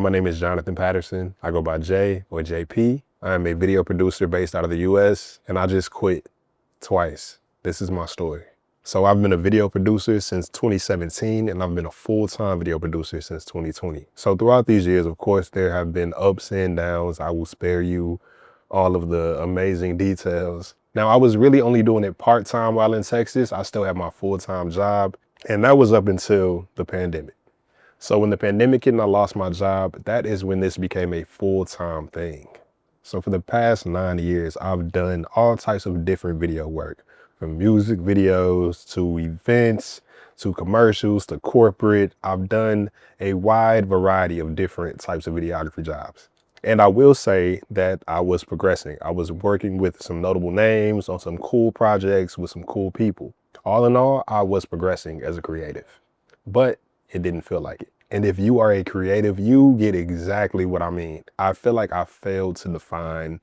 My name is Jonathan Patterson. I go by Jay or JP. I am a video producer based out of the US, and I just quit twice. This is my story. So I've been a video producer since 2017, and I've been a full-time video producer since 2020. So throughout these years, of course, there have been ups and downs. I will spare you all of the amazing details. Now, I was really only doing it part-time while in Texas. I still have my full-time job, and that was up until the pandemic. So when the pandemic hit and I lost my job, that is when this became a full-time thing. So for the past 9 years, I've done all types of different video work, from music videos to events, to commercials, to corporate. I've done a wide variety of different types of videography jobs. And I will say that I was progressing. I was working with some notable names on some cool projects with some cool people. All in all, I was progressing as a creative, but it didn't feel like it. And if you are a creative, you get exactly what I mean. I feel like I failed to define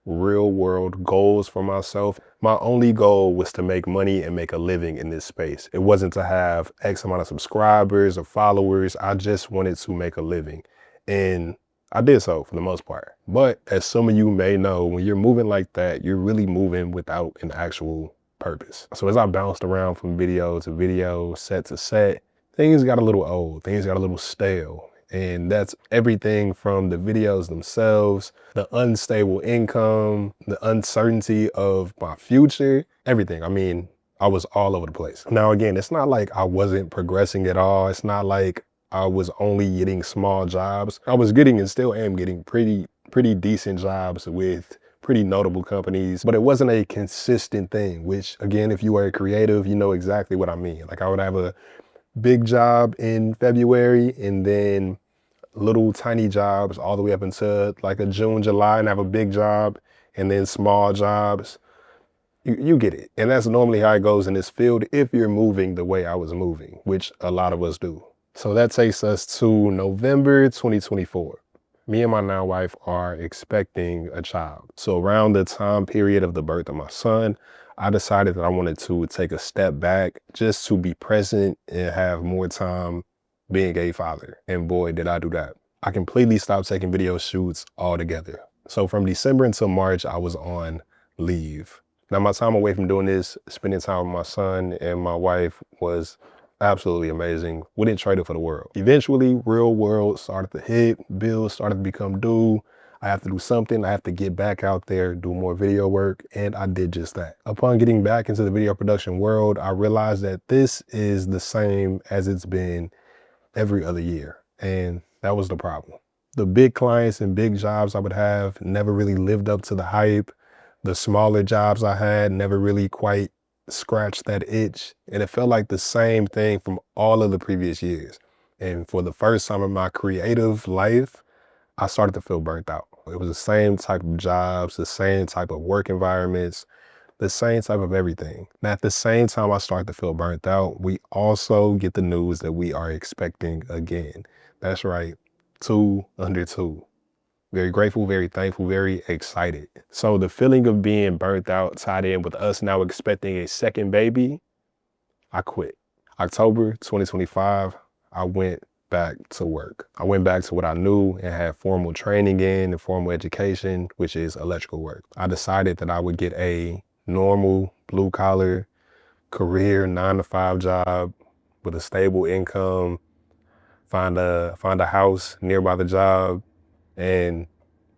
real world goals for myself. My only goal was to make money and make a living in this space. It wasn't to have X amount of subscribers or followers. I just wanted to make a living. And I did so for the most part. But as some of you may know, when you're moving like that, you're really moving without an actual purpose. So as I bounced around from video to video, set to set, things got a little old, things got a little stale. And that's everything from the videos themselves, the unstable income, the uncertainty of my future, everything. I mean, I was all over the place. Now, again, it's not like I wasn't progressing at all. It's not like I was only getting small jobs. I was getting and still am getting pretty decent jobs with pretty notable companies, but it wasn't a consistent thing, which again, if you are a creative, you know exactly what I mean. Like I would have a big job in February and then little tiny jobs all the way up until like a June, July, and have a big job and then small jobs. You get it. And that's normally how it goes in this field if you're moving the way I was moving, which a lot of us do. So that takes us to November 2024. Me and my now wife are expecting a child. So around the time period of the birth of my son, I decided that I wanted to take a step back just to be present and have more time being a father. And boy, did I do that. I completely stopped taking video shoots altogether. So from December until March, I was on leave. Now my time away from doing this, spending time with my son and my wife was absolutely amazing. Wouldn't trade it for the world. Eventually, real world started to hit, bills started to become due. I have to do something. I have to get back out there, do more video work, and I did just that. Upon getting back into the video production world, I realized that this is the same as it's been every other year, and that was the problem. The big clients and big jobs I would have never really lived up to the hype. The smaller jobs I had never really quite scratched that itch, and it felt like the same thing from all of the previous years. And for the first time in my creative life, I started to feel burnt out. It was the same type of jobs, the same type of work environments, the same type of everything. Now, at the same time I start to feel burnt out, we also get the news that we are expecting again. That's right, 2 under 2. Very grateful, very thankful, very excited. So the feeling of being burnt out tied in with us now expecting a second baby, I quit. October 2025, I went back to work. I went back to what I knew and had formal training in and formal education, which is electrical work. I decided that I would get a normal blue collar career 9-to-5 job with a stable income, find a house nearby the job, and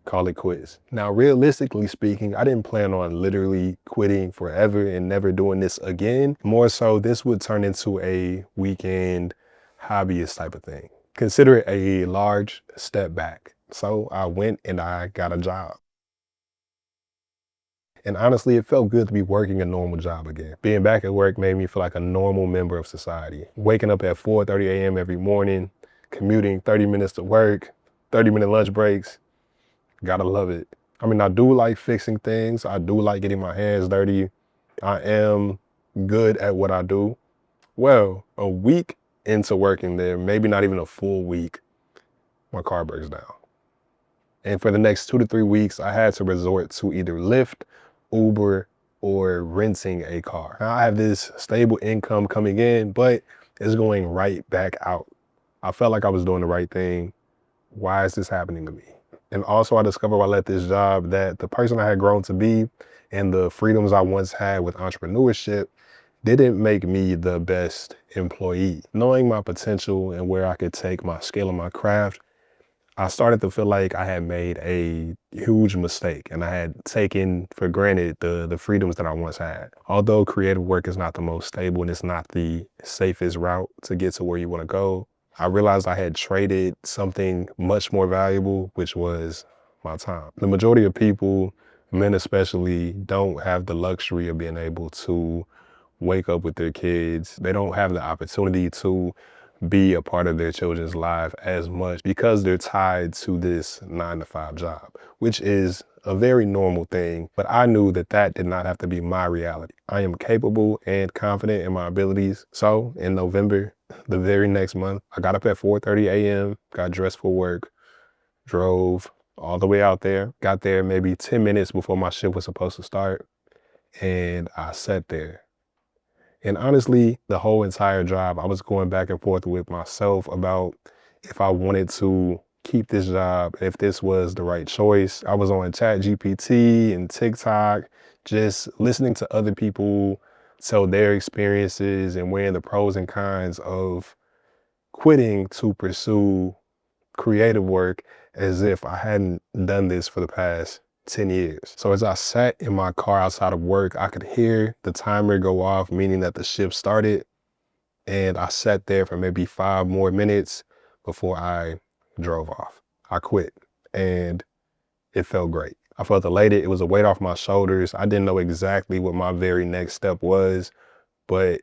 call it quits. Now, realistically speaking, I didn't plan on literally quitting forever and never doing this again. More so, this would turn into a weekend hobbyist type of thing. Consider it a large step back. So I went and I got a job. And honestly, it felt good to be working a normal job again. Being back at work made me feel like a normal member of society. Waking up at 4:30 a.m. every morning, commuting 30 minutes to work, 30-minute lunch breaks, gotta love it. I mean, I do like fixing things. I do like getting my hands dirty. I am good at what I do. Well, a week into working there, maybe not even a full week, my car breaks down. And for the next 2 to 3 weeks, I had to resort to either Lyft, Uber, or renting a car. Now, I have this stable income coming in, but it's going right back out. I felt like I was doing the right thing, why is this happening to me? And also I discovered while at this job that the person I had grown to be and the freedoms I once had with entrepreneurship didn't make me the best employee. Knowing my potential and where I could take my skill and my craft, I started to feel like I had made a huge mistake and I had taken for granted the freedoms that I once had. Although creative work is not the most stable and it's not the safest route to get to where you want to go, I realized I had traded something much more valuable, which was my time. The majority of people, men especially, don't have the luxury of being able to wake up with their kids. They don't have the opportunity to be a part of their children's life as much because they're tied to this 9-to-5 job, which is a very normal thing. But I knew that that did not have to be my reality. I am capable and confident in my abilities. So in November, the very next month, I got up at 4:30 a.m., got dressed for work, drove all the way out there, got there maybe 10 minutes before my shift was supposed to start, and I sat there. And honestly, the whole entire drive, I was going back and forth with myself about if I wanted to keep this job, if this was the right choice. I was on ChatGPT and TikTok, just listening to other people tell their experiences and weighing the pros and cons of quitting to pursue creative work as if I hadn't done this for the past 10 years. So as I sat in my car outside of work, I could hear the timer go off, meaning that the shift started. And I sat there for maybe 5 more minutes before I drove off. I quit and it felt great. I felt elated. It was a weight off my shoulders. I didn't know exactly what my very next step was, but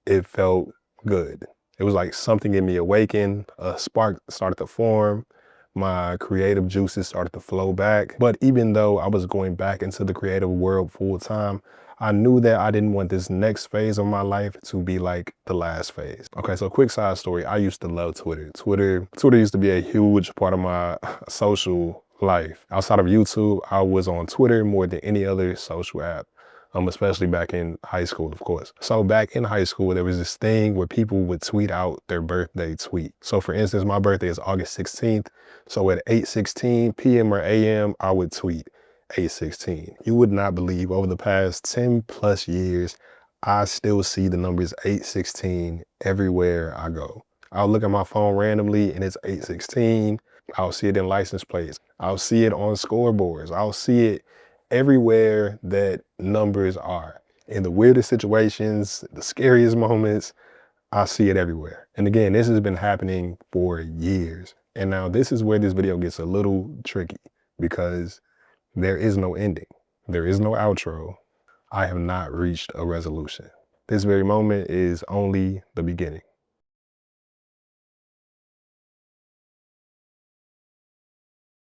it felt good. It was like something in me awakened, a spark started to form, my creative juices started to flow back. But even though I was going back into the creative world full time, I knew that I didn't want this next phase of my life to be like the last phase. Okay, so quick side story. I used to love Twitter. Twitter used to be a huge part of my social life. Outside of YouTube, I was on Twitter more than any other social app. Especially back in high school, of course. So back in high school, there was this thing where people would tweet out their birthday tweet. So for instance, my birthday is August 16th. So at 8:16 p.m. or a.m., I would tweet 8:16. You would not believe over the past 10 plus years, I still see the numbers 8:16 everywhere I go. I'll look at my phone randomly and it's 8:16. I'll see it in license plates. I'll see it on scoreboards. I'll see it everywhere that numbers are. In the weirdest situations, the scariest moments, I see it everywhere. And again, this has been happening for years. And now this is where this video gets a little tricky because there is no ending. There is no outro. I have not reached a resolution. This very moment is only the beginning.